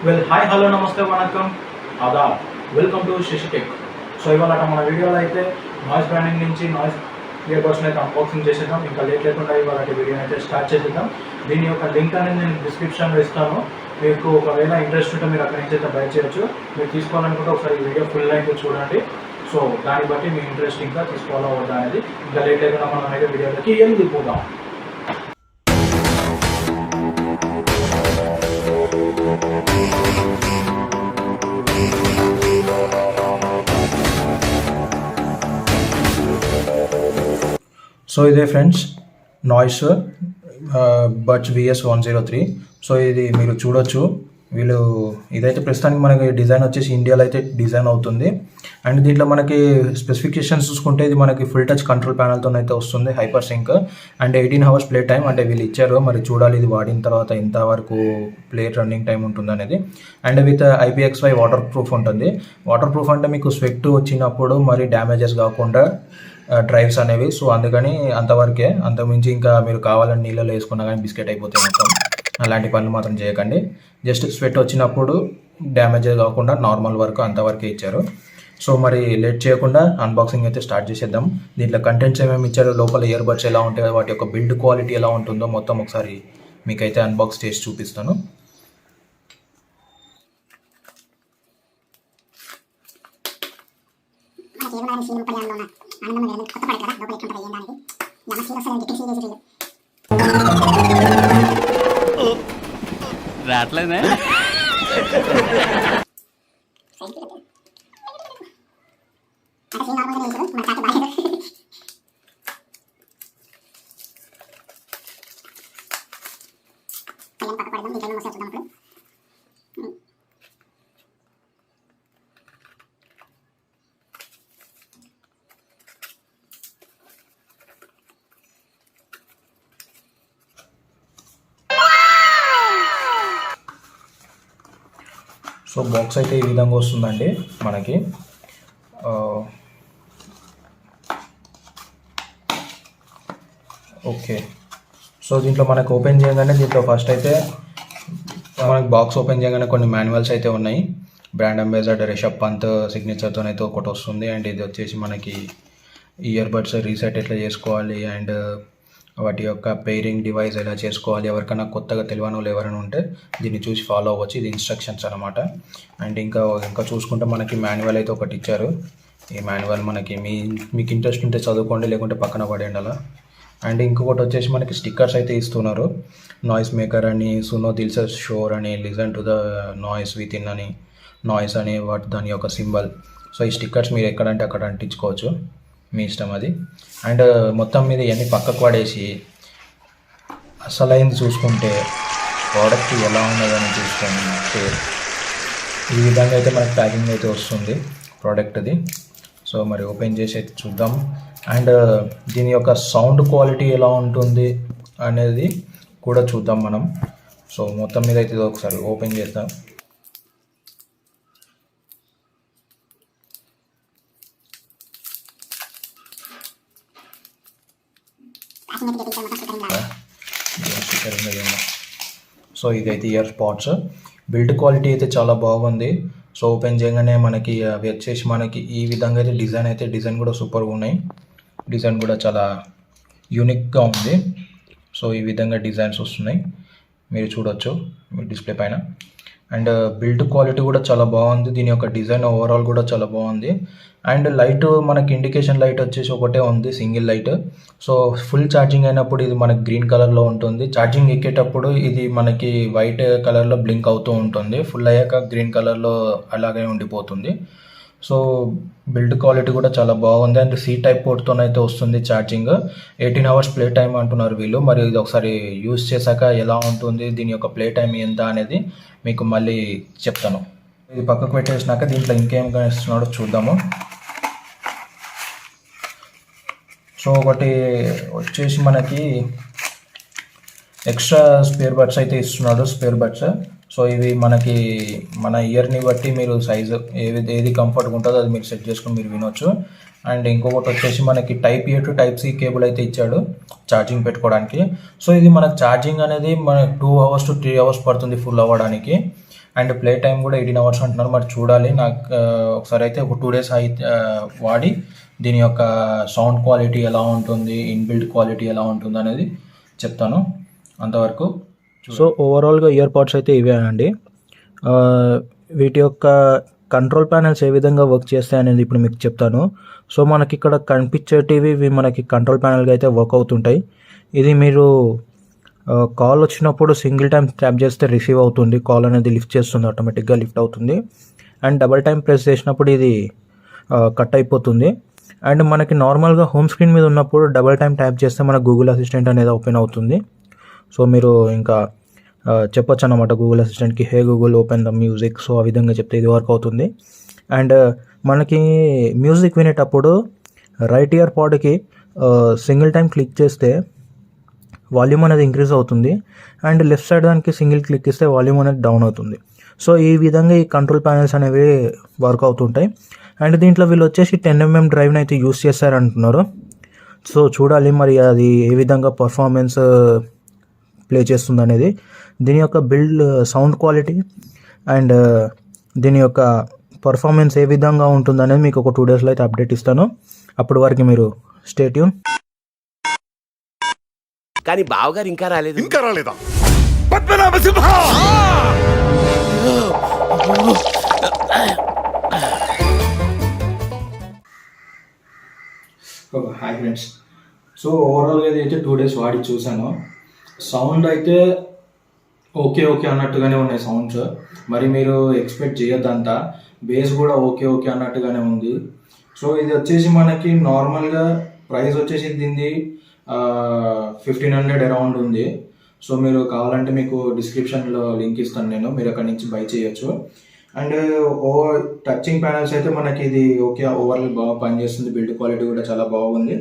Well hi hello namaste vanakkam adaab welcome to Sashi tech. So ఇవాళ మన వీడియోలో అయితే నాయిస్ బ్రాండింగ్ నుంచి నాయిస్ ఇయర్ బడ్స్ని అయితే అన్బాక్సింగ్ చేసేద్దాం. ఇంకా లేట్ లేకుండా ఇవాళ వీడియో అయితే స్టార్ట్ చేసేద్దాం. దీని యొక్క లింక్ అనేది నేను డిస్క్రిప్షన్లో ఇస్తాను. మీకు ఒకవేళ ఇంట్రెస్ట్ ఉంటే మీరు అక్కడి నుంచి అయితే బై చేయొచ్చు. మీరు తీసుకోవాలనుకుంటే ఒకసారి ఈ వీడియో ఫుల్ లైన్ చూడండి. సో దాన్ని బట్టి మీ ఇంట్రెస్ట్ ఇంకా తీసుకోవాలా వద్దా అనేది. ఇంకా లేట్ లేకుండా మనం అయితే వీడియోలోకి వెళ్ళిపోదాం. సో ఇదే friends noise buds VS103. So ఇది మీరు చూడొచ్చు. వీళ్ళు ఇదైతే ప్రస్తుతానికి మనకి డిజైన్ వచ్చేసి ఇండియాలో అయితే డిజైన్ అవుతుంది. అండ్ దీంట్లో మనకి స్పెసిఫికేషన్స్ చూసుకుంటే ఇది మనకి ఫుల్ టచ్ కంట్రోల్ ప్యానల్తో అయితే వస్తుంది, hyper sync and 18 hours play time అంటే వీళ్ళు ఇచ్చారు. మరి చూడాలి ఇది వాడిన తర్వాత ఎంతవరకు ప్లే రన్నింగ్ టైం ఉంటుంది అనేది. And with IPX5 water proof ఉంటుంది. వాటర్ ప్రూఫ్ అంటే మీకు స్వెట్ వచ్చినప్పుడు మరి డ్యామేజెస్ కాకుండా డ్రైవ్స్ అనేవి. సో అందుకని అంతవరకే, అంతకుమించి ఇంకా మీరు కావాలని నీళ్ళలో వేసుకున్నా కానీ బిస్కెట్ అయిపోతే మొత్తం అలాంటి పనులు మాత్రం చేయకండి. జస్ట్ స్వెట్ వచ్చినప్పుడు డ్యామేజ్ కాకుండా నార్మల్ వర్క్ అంతవరకే ఇచ్చారు. సో మరి లేట్ చేయకుండా అన్బాక్సింగ్ అయితే స్టార్ట్ చేసేద్దాం. దీంట్లో కంటెంట్స్ ఏమేమి ఇచ్చారో, లోపల ఇయర్ బడ్స్ ఎలా ఉంటాయో, వాటి యొక్క బిల్డ్ క్వాలిటీ ఎలా ఉంటుందో మొత్తం ఒకసారి మీకైతే అన్బాక్స్ చేసి చూపిస్తాను. రావట్లేదే సో బాక్స్ అయితే ఈ విధంగా వస్తుందండి మనకి. ఓకే, సో దీంట్లో మనకు ఓపెన్ చేయగానే దీంట్లో ఫస్ట్ అయితే మనకి బాక్స్ ఓపెన్ చేయగానే కొన్ని మాన్యువల్స్ అయితే ఉన్నాయి. బ్రాండ్ అంబాసిడర్ రిషబ్ పంత్ సిగ్నేచర్తో అయితే ఒకటి వస్తుంది. అండ్ ఇది వచ్చేసి మనకి ఇయర్ బడ్స్ రీసెట్ ఎట్లా చేసుకోవాలి అండ్ వాటి యొక్క పెయిరింగ్ డివైస్ ఎలా చేసుకోవాలి, ఎవరికైనా కొత్తగా తెలియని వాళ్ళు ఎవరైనా ఉంటే దీన్ని చూసి ఫాలో అవ్వచ్చు. ఇది ఇన్స్ట్రక్షన్స్ అనమాట. అండ్ ఇంకా చూసుకుంటే మనకి మాన్యువల్ అయితే ఒకటి ఇచ్చారు. ఈ మాన్యువల్ మనకి మీకు ఇంట్రెస్ట్ ఉంటే చదువుకోండి, లేకుంటే పక్కన పడేయండి అలా. అండ్ ఇంకొకటి వచ్చేసి మనకి స్టిక్కర్స్ అయితే ఇస్తున్నారు. నాయిస్ మేకర్ అని, సునో దిల్స్ షోర్ అని, listen to the noise with in అని, నాయిస్ అని దాని యొక్క సింబల్. సో ఈ స్టిక్కర్స్ మీరు ఎక్కడంటే అక్కడ అంటించుకోవచ్చు, మీ ఇష్టం అది. అండ్ మొత్తం మీద ఇవన్నీ పక్కకు పడేసి అసలైంది చూసుకుంటే ప్రోడక్ట్ ఎలా ఉన్నదని చూసుకుంటే ఈ విధంగా అయితే మనకి ప్యాకింగ్ అయితే వస్తుంది ప్రోడక్ట్ది. సో మరి ఓపెన్ చేసి అయితే చూద్దాం. అండ్ దీని యొక్క సౌండ్ క్వాలిటీ ఎలా ఉంటుంది అనేది కూడా చూద్దాం మనం. సో మొత్తం మీద అయితే ఒకసారి ఓపెన్ చేద్దాం. సో ఇదైతే ఇయర్ పాడ్స్. బిల్డ్ క్వాలిటీ అయితే చాలా బాగుంది. సో ఓపెన్ చేయగానే మనకి అవి వచ్చేసి మనకి ఈ విధంగా అయితే డిజైన్ కూడా సూపర్గా ఉన్నాయి. డిజైన్ కూడా చాలా యూనిక్గా ఉంది. సో ఈ విధంగా డిజైన్స్ వస్తున్నాయి, మీరు చూడొచ్చు మీ డిస్ప్లే పైన. అండ్ బిల్డ్ క్వాలిటీ కూడా చాలా బాగుంది. దీని యొక్క డిజైన్ ఓవరాల్ కూడా చాలా బాగుంది. అండ్ లైట్ మనకి ఇండికేషన్ లైట్ వచ్చేసి ఒకటే ఉంది, single light. So full charging అయినప్పుడు ఇది మనకి గ్రీన్ కలర్లో ఉంటుంది. ఛార్జింగ్ ఎక్కేటప్పుడు ఇది మనకి వైట్ కలర్లో బ్లింక్ అవుతూ ఉంటుంది. ఫుల్ అయ్యాక గ్రీన్ కలర్లో అలాగే ఉండిపోతుంది. సో బిల్డ్ క్వాలిటీ కూడా చాలా బాగుంది. అండ్ C టైప్ పోర్ట్తోనైతే వస్తుంది ఛార్జింగ్. 18 hours ప్లే టైం అంటున్నారు వీళ్ళు. మరి ఇది ఒకసారి యూజ్ చేశాక ఎలా ఉంటుంది, దీని యొక్క ప్లే టైం ఎంత అనేది మీకు మళ్ళీ చెప్తాను. ఇది పక్కకు పెట్టేసినాక దీంట్లో ఇంకేం ఇస్తున్నాడో చూద్దాము. సో ఒకటి వచ్చేసి మనకి ఎక్స్ట్రా స్పేర్ బడ్స్ అయితే ఇస్తున్నాడు, స్పేర్ బడ్స్. సో ఇవి మనకి మన ఇయర్ని బట్టి మీరు సైజు ఏది కంఫర్ట్గా ఉంటుందో అది మీరు సెట్ చేసుకుని మీరు వినొచ్చు. అండ్ ఇంకొకటి వచ్చేసి మనకి Type A to Type C cable అయితే ఇచ్చాడు ఛార్జింగ్ పెట్టుకోవడానికి. సో ఇది మనకు ఛార్జింగ్ అనేది మనకు 2 hours to 3 hours పడుతుంది ఫుల్ అవ్వడానికి. అండ్ ప్లే టైం కూడా 18 అవర్స్ అంటున్నారు. మరి చూడాలి. నాకు ఒకసారి అయితే ఒక 2 డేస్ అయితే వాడి దీని యొక్క సౌండ్ క్వాలిటీ ఎలా ఉంటుంది, ఇన్బిల్ట్ క్వాలిటీ ఎలా ఉంటుంది అనేది చెప్తాను. అంతవరకు సో ఓవరాల్గా ఇయర్ పాడ్స్ అయితే ఇవే అండి. వీటి యొక్క కంట్రోల్ ప్యానెల్స్ ఏ విధంగా వర్క్ చేస్తాయి అనేది ఇప్పుడు మీకు చెప్తాను. సో మనకి ఇక్కడ కనిపించేటివి ఇవి మనకి కంట్రోల్ ప్యానెల్గా అయితే వర్క్ అవుతుంటాయి. ఇది మీరు కాల్ వచ్చినప్పుడు సింగిల్ టైం ట్యాప్ చేస్తే రిసీవ్ అవుతుంది, కాల్ అనేది లిఫ్ట్ చేస్తుంది, ఆటోమేటిక్గా లిఫ్ట్ అవుతుంది. అండ్ డబల్ టైం ప్రెస్ చేసినప్పుడు ఇది కట్ అయిపోతుంది. అండ్ మనకి నార్మల్గా హోమ్ స్క్రీన్ మీద ఉన్నప్పుడు డబల్ టైం ట్యాప్ చేస్తే మన గూగుల్ అసిస్టెంట్ అనేది ఓపెన్ అవుతుంది. సో మీరు ఇంకా చెప్పొచ్చు అన్నమాట గూగుల్ అసిస్టెంట్కి, hey Google open the music. So ఆ విధంగా చెప్తే ఇది వర్క్ అవుతుంది. అండ్ మనకి మ్యూజిక్ వినేటప్పుడు రైట్ ఇయర్ పాడ్కి సింగిల్ టైం క్లిక్ చేస్తే వాల్యూమ్ అనేది ఇంక్రీజ్ అవుతుంది. అండ్ లెఫ్ట్ సైడ్ దానికి సింగిల్ క్లిక్ ఇస్తే వాల్యూమ్ అనేది డౌన్ అవుతుంది. సో ఈ విధంగా ఈ కంట్రోల్ ప్యానెల్స్ అనేవి వర్క్ అవుతుంటాయి. అండ్ దీంట్లో వీళ్ళు వచ్చేసి 10mm డ్రైవ్ని అయితే యూస్ చేస్తారంటున్నారు. సో చూడాలి మరి అది ఏ విధంగా పర్ఫార్మెన్స్ ప్లే చేస్తుంది అనేది. దీని యొక్క బిల్డ్ సౌండ్ క్వాలిటీ అండ్ దీని యొక్క పర్ఫార్మెన్స్ ఏ విధంగా ఉంటుంది అనేది మీకు ఒక 2 డేస్లో అయితే అప్డేట్ ఇస్తాను. అప్పటి వరకు మీరు స్టే ట్యూన్. కానీ బావగారు ఇంకా రాలేదా? Padmanabha Simha! Hi friends. So ఓవరాల్గా అయితే 2 డేస్ వాడి చూశాను. సౌండ్ అయితే ఓకే అన్నట్టుగానే ఉన్నాయి సౌండ్స్. మరి మీరు ఎక్స్పెక్ట్ చేయొద్దంతా. బేస్ కూడా ఓకే అన్నట్టుగానే ఉంది. సో ఇది వచ్చేసి మనకి నార్మల్గా ప్రైస్ వచ్చేసి దీన్ని 1500 అరౌండ్ ఉంది. సో మీరు కావాలంటే మీకు డిస్క్రిప్షన్లో లింక్ ఇస్తాను నేను, మీరు అక్కడి నుంచి బై చేయొచ్చు. అండ్ టచింగ్ ప్యానల్స్ అయితే మనకి ఇది ఓకే ఓవరాల్ బాగా పనిచేస్తుంది. బిల్డ్ క్వాలిటీ కూడా చాలా బాగుంది.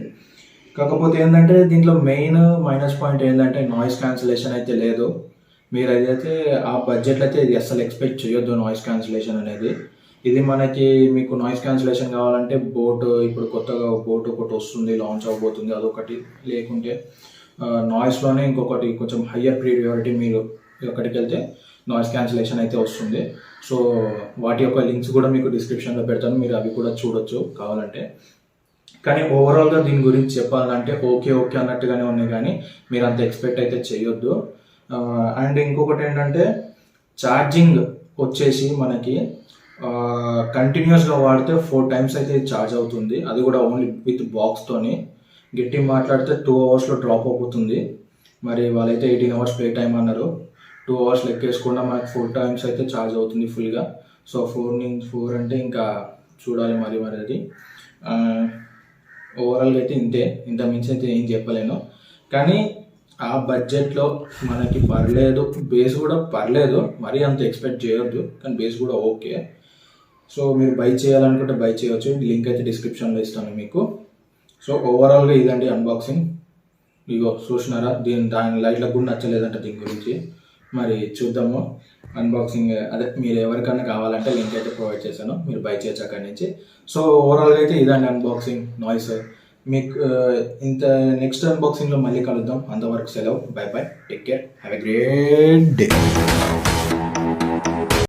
కాకపోతే ఏంటంటే దీంట్లో మెయిన్ మైనస్ పాయింట్ ఏంటంటే నాయిస్ క్యాన్సిలేషన్ అయితే లేదు. మీరు అదైతే ఆ బడ్జెట్లో అయితే ఇది అస్సలు ఎక్స్పెక్ట్ చేయొద్దు నాయిస్ క్యాన్సిలేషన్ అనేది. ఇది మనకి మీకు నాయిస్ క్యాన్సిలేషన్ కావాలంటే బోట్, ఇప్పుడు కొత్తగా బోట్ ఒకటి వస్తుంది, లాంచ్ అవబోతుంది, అదొకటి. లేకుంటే నాయిస్లోనే ఇంకొకటి కొంచెం హయ్యర్ ప్రియారిటీ మీరు ఎక్కడికి వెళ్తే నాయిస్ క్యాన్సిలేషన్ అయితే వస్తుంది. సో వాటి యొక్క లింక్స్ కూడా మీకు డిస్క్రిప్షన్లో పెడతాను, మీరు అవి కూడా చూడొచ్చు కావాలంటే. కానీ ఓవరాల్గా దీని గురించి చెప్పాలంటే ఓకే అన్నట్టుగానే ఉన్నాయి, కానీ మీరు అంత ఎక్స్పెక్ట్ అయితే చేయొద్దు. అండ్ ఇంకొకటి ఏంటంటే ఛార్జింగ్ వచ్చేసి మనకి కంటిన్యూస్గా వాడితే 4 టైమ్స్ అయితే ఛార్జ్ అవుతుంది. అది కూడా ఓన్లీ విత్ బాక్స్తోని. గట్టి మాట్లాడితే 2 అవర్స్లో డ్రాప్ అయిపోతుంది. మరి వాళ్ళైతే 18 అవర్స్ ప్లే టైం అన్నారు. 2 అవర్స్ లెక్కేసుకుండా మనకి 4 టైమ్స్ అయితే ఛార్జ్ అవుతుంది ఫుల్గా. సో 4 అంటే ఇంకా చూడాలి మరి అది. ఓవరాల్గా అయితే ఇంత మించి అయితే ఏం చెప్పలేను. కానీ ఆ బడ్జెట్లో మనకి పర్లేదు, బేస్ కూడా పర్లేదు, మరీ అంత ఎక్స్పెక్ట్ చేయొద్దు, కానీ బేస్ కూడా ఓకే. సో మీరు బై చేయాలనుకుంటే బై చేయవచ్చు. లింక్ అయితే డిస్క్రిప్షన్లో ఇస్తాను మీకు. సో ఓవరాల్గా ఇదండి అన్బాక్సింగ్. ఇగో చూసినారా, దాని లైట్లకు కూడా నచ్చలేదంట దీని గురించి. మరి చూద్దాము అన్బాక్సింగ్. అదే మీరు ఎవరికైనా కావాలంటే లింక్ అయితే ప్రొవైడ్ చేశాను, మీరు బై చేయొచ్చు అక్కడి నుంచి. సో ఓవరాల్గా అయితే ఇదండి అన్బాక్సింగ్ నాయిస్. మీకు నెక్స్ట్ అన్బాక్సింగ్లో మళ్ళీ కలుద్దాం. అంతవరకు సెలవు. By, take care, have a great day.